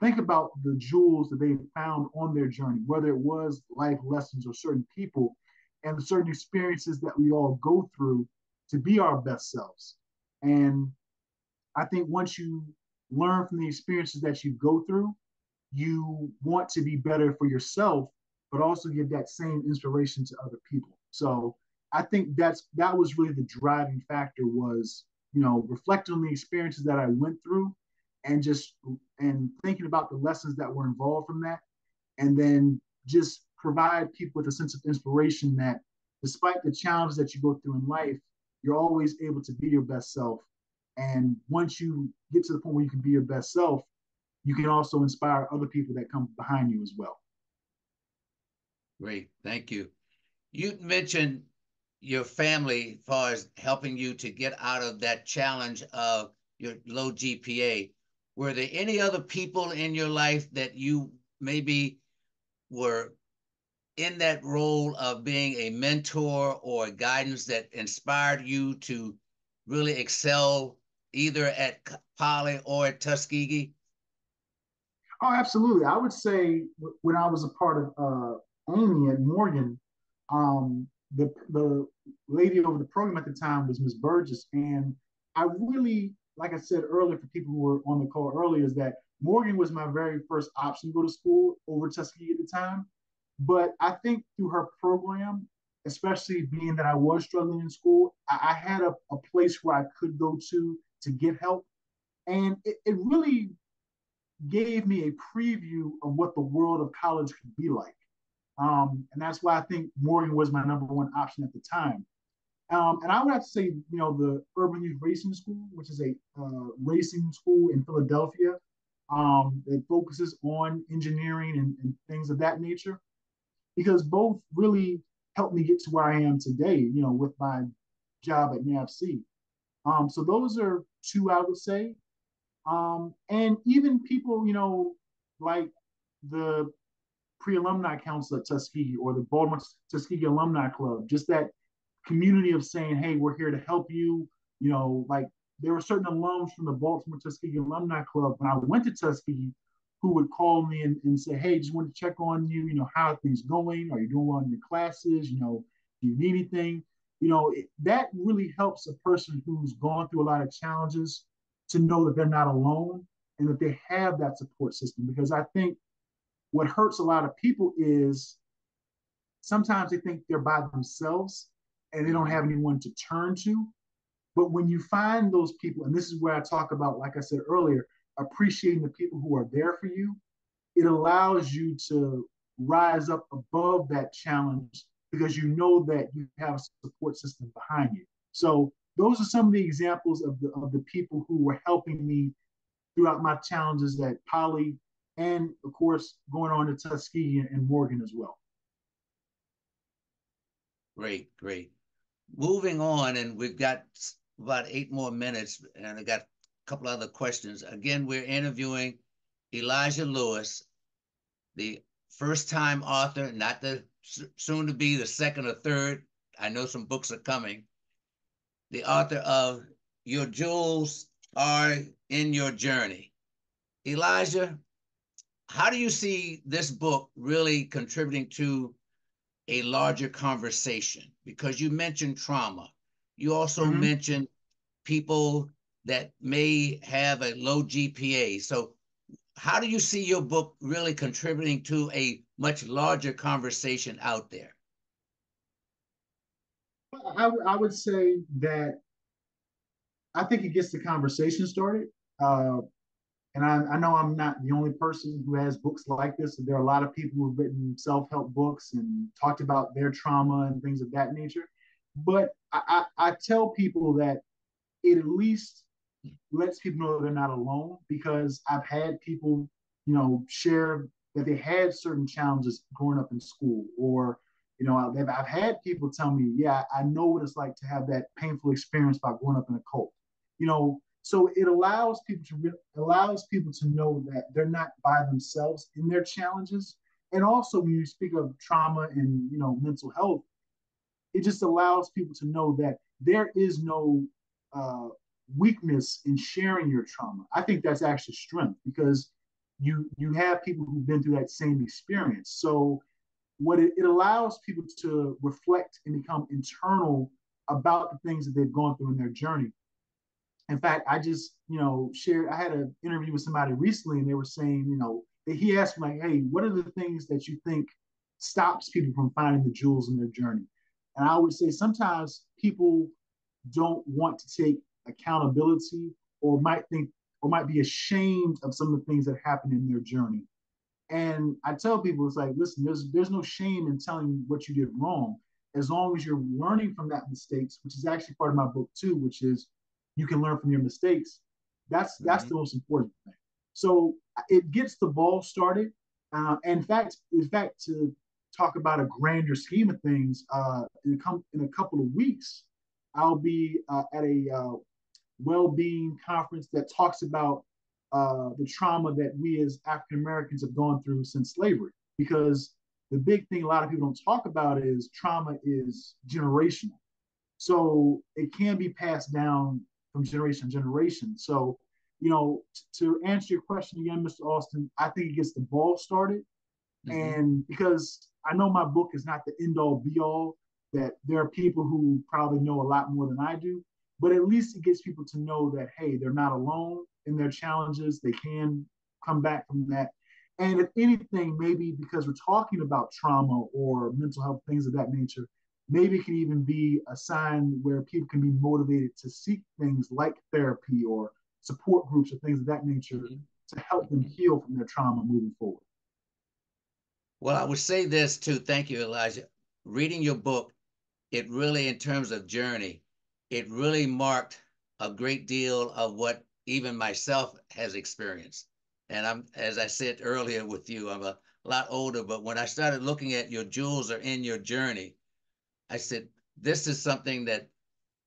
think about the jewels that they found on their journey, whether it was life lessons or certain people and certain experiences that we all go through to be our best selves. And I think once you learn from the experiences that you go through, you want to be better for yourself, but also give that same inspiration to other people. So I think that was really the driving factor was, reflecting on the experiences that I went through and thinking about the lessons that were involved from that, and then just provide people with a sense of inspiration that despite the challenges that you go through in life, you're always able to be your best self. And once you get to the point where you can be your best self, you can also inspire other people that come behind you as well. Great, thank you. You mentioned your family as far as helping you to get out of that challenge of your low GPA. Were there any other people in your life that you maybe were in that role of being a mentor or guidance that inspired you to really excel either at Poly or at Tuskegee? Oh, absolutely. I would say when I was a part of Amy at Morgan, the lady over the program at the time was Ms. Burgess. And I really, like I said earlier, for people who were on the call earlier, is that Morgan was my very first option to go to school over Tuskegee at the time. But I think through her program, especially being that I was struggling in school, I had a place where I could go to get help. And it really gave me a preview of what the world of college could be like. And that's why I think Morgan was my number one option at the time. And I would have to say, the Urban Youth Racing School, which is a racing school in Philadelphia, that focuses on engineering and things of that nature, because both really helped me get to where I am today, with my job at NAVC. So those are two I would say. And even people, like the pre-alumni council at Tuskegee or the Baltimore Tuskegee Alumni Club, just that community of saying, hey, we're here to help you. Like there were certain alums from the Baltimore Tuskegee Alumni Club when I went to Tuskegee who would call me and say, hey, just want to check on you, how are things going? Are you doing well in your classes? Do you need anything? That really helps a person who's gone through a lot of challenges to know that they're not alone and that they have that support system. Because I think what hurts a lot of people is sometimes they think they're by themselves and they don't have anyone to turn to. But when you find those people, and this is where I talk about, like I said earlier, appreciating the people who are there for you, it allows you to rise up above that challenge because you know that you have a support system behind you. So those are some of the examples of the people who were helping me throughout my challenges at Poly and, of course, going on to Tuskegee and Morgan as well. Great, great. Moving on, and we've got about 8 more minutes, and I got a couple other questions. Again, we're interviewing Elijah Lewis, the first-time author, not the soon to be the second or third. I know some books are coming. The author of Your Jewels Are in Your Journey. Elijah, how do you see this book really contributing to a larger conversation? Because you mentioned trauma. You also mentioned people that may have a low GPA. So how do you see your book really contributing to a much larger conversation out there? I would say that I think it gets the conversation started. And I know I'm not the only person who has books like this. There are a lot of people who have written self-help books and talked about their trauma and things of that nature. But I tell people that it at least lets people know that they're not alone, because I've had people, share that they had certain challenges growing up in school, or, I've had people tell me, yeah, I know what it's like to have that painful experience by growing up in a cult. So it allows people to know that they're not by themselves in their challenges. And also, when you speak of trauma and mental health, it just allows people to know that there is no weakness in sharing your trauma. I think that's actually strength, because you have people who've been through that same experience. So what it allows people to reflect and become internal about the things that they've gone through in their journey. In fact, I just, shared, I had an interview with somebody recently, and they were saying, he asked me, like, hey, what are the things that you think stops people from finding the jewels in their journey? And I would say sometimes people don't want to take accountability, or might be ashamed of some of the things that happen in their journey. And I tell people, it's like, listen, there's no shame in telling what you did wrong, as long as you're learning from that mistakes, which is actually part of my book too, which is you can learn from your mistakes. That's the most important thing. So it gets the ball started. In fact, to talk about a grander scheme of things, in a couple of weeks, I'll be at a well-being conference that talks about the trauma that we as African Americans have gone through since slavery. Because the big thing a lot of people don't talk about is trauma is generational. So it can be passed down from generation to generation. So, to answer your question again, Mr. Alston, I think it gets the ball started. Mm-hmm. And because I know my book is not the end all be all, that there are people who probably know a lot more than I do, but at least it gets people to know that, hey, they're not alone in their challenges. They can come back from that. And if anything, maybe because we're talking about trauma or mental health, things of that nature, maybe it can even be a sign where people can be motivated to seek things like therapy or support groups or things of that nature to help them heal from their trauma moving forward. Well, I would say this too. Thank you, Elijah. Reading your book, it really, in terms of journey, it really marked a great deal of what even myself has experienced. And as I said earlier with you, I'm a lot older, but when I started looking at your jewels are in your journey, I said, this is something that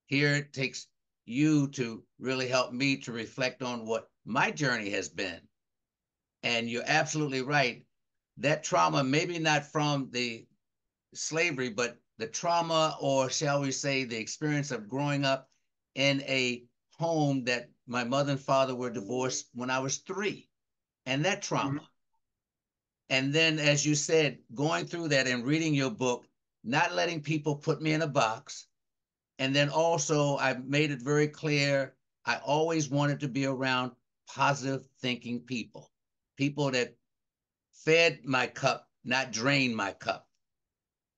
here it takes you to really help me to reflect on what my journey has been. And you're absolutely right. That trauma, maybe not from the slavery, but the trauma, or shall we say, the experience of growing up in a home that my mother and father were divorced when I was 3, and that trauma. And then, as you said, going through that and reading your book, not letting people put me in a box. And then also, I made it very clear I always wanted to be around positive thinking people, people that fed my cup, not drained my cup.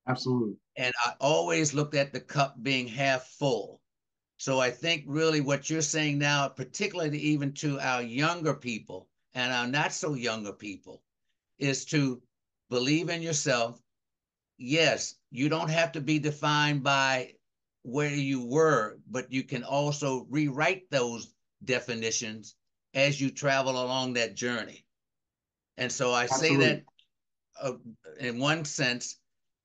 Absolutely. And I always looked at the cup being half full. So I think really what you're saying now, particularly even to our younger people and our not so younger people, is to believe in yourself. Yes, you don't have to be defined by where you were, but you can also rewrite those definitions as you travel along that journey. And so I say Absolutely. that in one sense,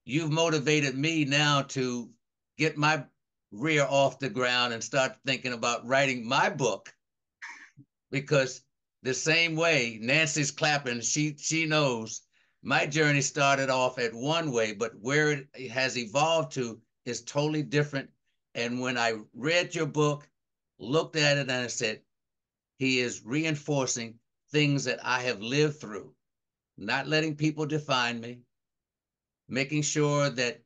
you've motivated me now to get my rear off the ground and start thinking about writing my book, because the same way Nancy's clapping, she knows my journey started off at one way, but where it has evolved to is totally different. And when I read your book, looked at it, and I said, he is reinforcing things that I have lived through, not letting people define me, making sure that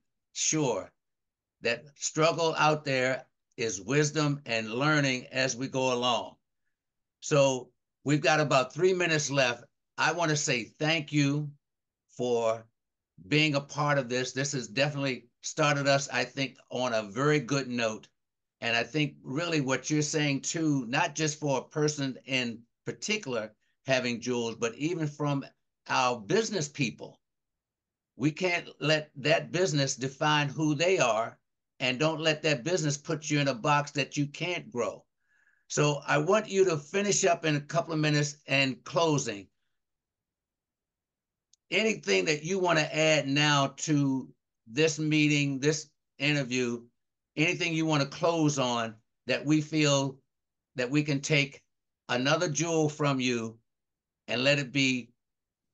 struggle out there is wisdom and learning as we go along. So we've got about 3 minutes left. I want to say thank you for being a part of this. This has definitely started us, I think, on a very good note. And I think really what you're saying too, not just for a person in particular having jewels, but even from our business people, we can't let that business define who they are, and don't let that business put you in a box that you can't grow. So I want you to finish up in a couple of minutes and closing. Anything that you want to add now to this meeting, this interview, anything you want to close on that we feel that we can take another jewel from you and let it be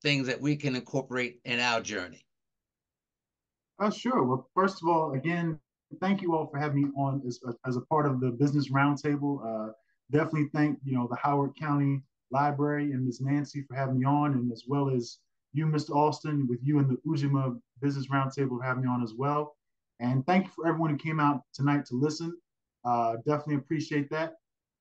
things that we can incorporate in our journey? Sure. Well, first of all, again, thank you all for having me on as a part of the Business Roundtable. Definitely thank the Howard County Library and Ms. Nancy for having me on, and as well as you, Mr. Alston, with you and the Ujamaa Business Roundtable for having me on as well. And thank you for everyone who came out tonight to listen. Definitely appreciate that.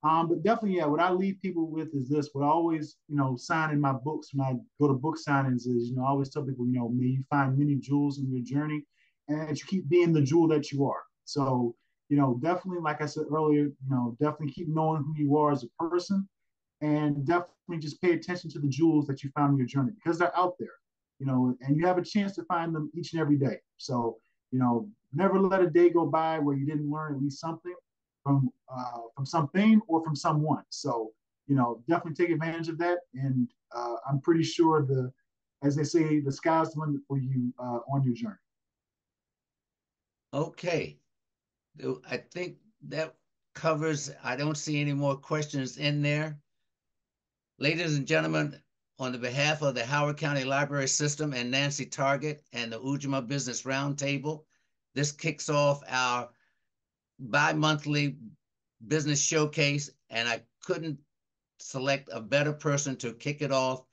But definitely, yeah, what I leave people with is this. What I always, sign in my books when I go to book signings is, I always tell people, may you find many jewels in your journey and that you keep being the jewel that you are. So, definitely, like I said earlier, definitely keep knowing who you are as a person. and definitely just pay attention to the jewels that you found in your journey, because they're out there, and you have a chance to find them each and every day. So, never let a day go by where you didn't learn at least something from something or from someone. So, definitely take advantage of that. And I'm pretty sure as they say, the sky's the limit for you on your journey. Okay. I think that covers, I don't see any more questions in there. Ladies and gentlemen, on the behalf of the Howard County Library System and Nancy Target and the Ujamaa Business Roundtable, this kicks off our bi-monthly business showcase, and I couldn't select a better person to kick it off.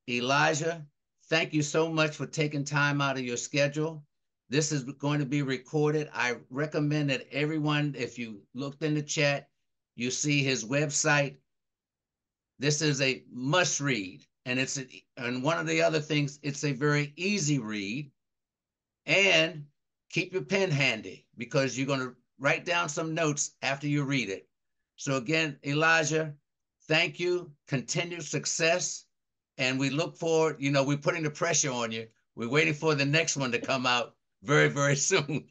Elijah, thank you so much for taking time out of your schedule. This is going to be recorded. I recommend that everyone, if you looked in the chat, you see his website. This is a must read. And one of the other things, it's a very easy read. And keep your pen handy, because you're going to write down some notes after you read it. So again, Elijah, thank you. Continued success. And we look forward, we're putting the pressure on you. We're waiting for the next one to come out very, very soon.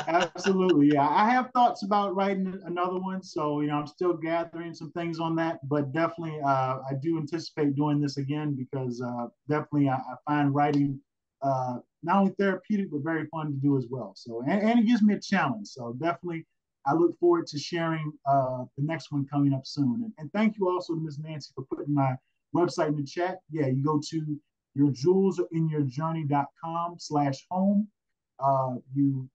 Absolutely. Yeah. I have thoughts about writing another one. So, I'm still gathering some things on that, but definitely I do anticipate doing this again, because definitely I find writing not only therapeutic, but very fun to do as well. So, and it gives me a challenge. So definitely I look forward to sharing the next one coming up soon. And thank you also to Ms. Nancy for putting my website in the chat. Yeah, you go to yourjewelsinyourjourney.com/home. You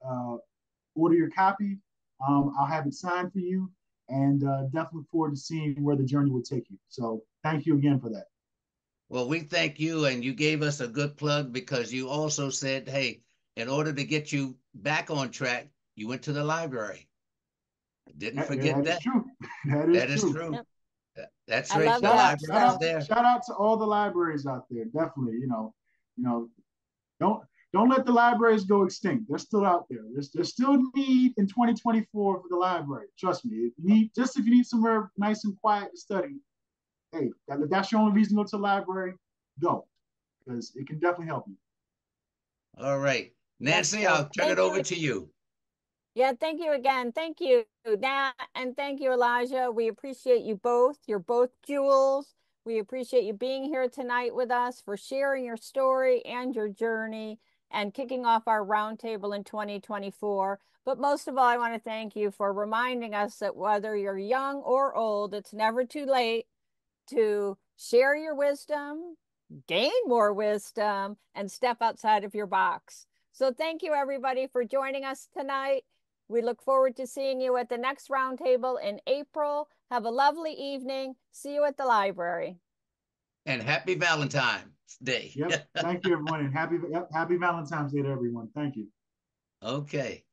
order your copy. I'll have it signed for you, and definitely look forward to seeing where the journey will take you. So thank you again for that. Well, we thank you, and you gave us a good plug, because you also said, hey, in order to get you back on track, you went to the library. Didn't forget that. That is true. That is true. Yep. That's I right. love The that. library is there. Shout out to all the libraries out there. Definitely, don't let the libraries go extinct. They're still out there. There's still need in 2024 for the library. Trust me. If you need somewhere nice and quiet to study, hey, that's your only reason to go to the library, go, because it can definitely help you. All right. Nancy, I'll turn it over to you. Yeah, thank you again. Thank you, Nat, and thank you, Elijah. We appreciate you both. You're both jewels. We appreciate you being here tonight with us, for sharing your story and your journey and kicking off our roundtable in 2024. But most of all, I want to thank you for reminding us that whether you're young or old, it's never too late to share your wisdom, gain more wisdom, and step outside of your box. So thank you, everybody, for joining us tonight. We look forward to seeing you at the next roundtable in April. Have a lovely evening. See you at the library. And happy Valentine's Day. Yep. Thank you, everyone. And happy Valentine's Day to everyone. Thank you. Okay.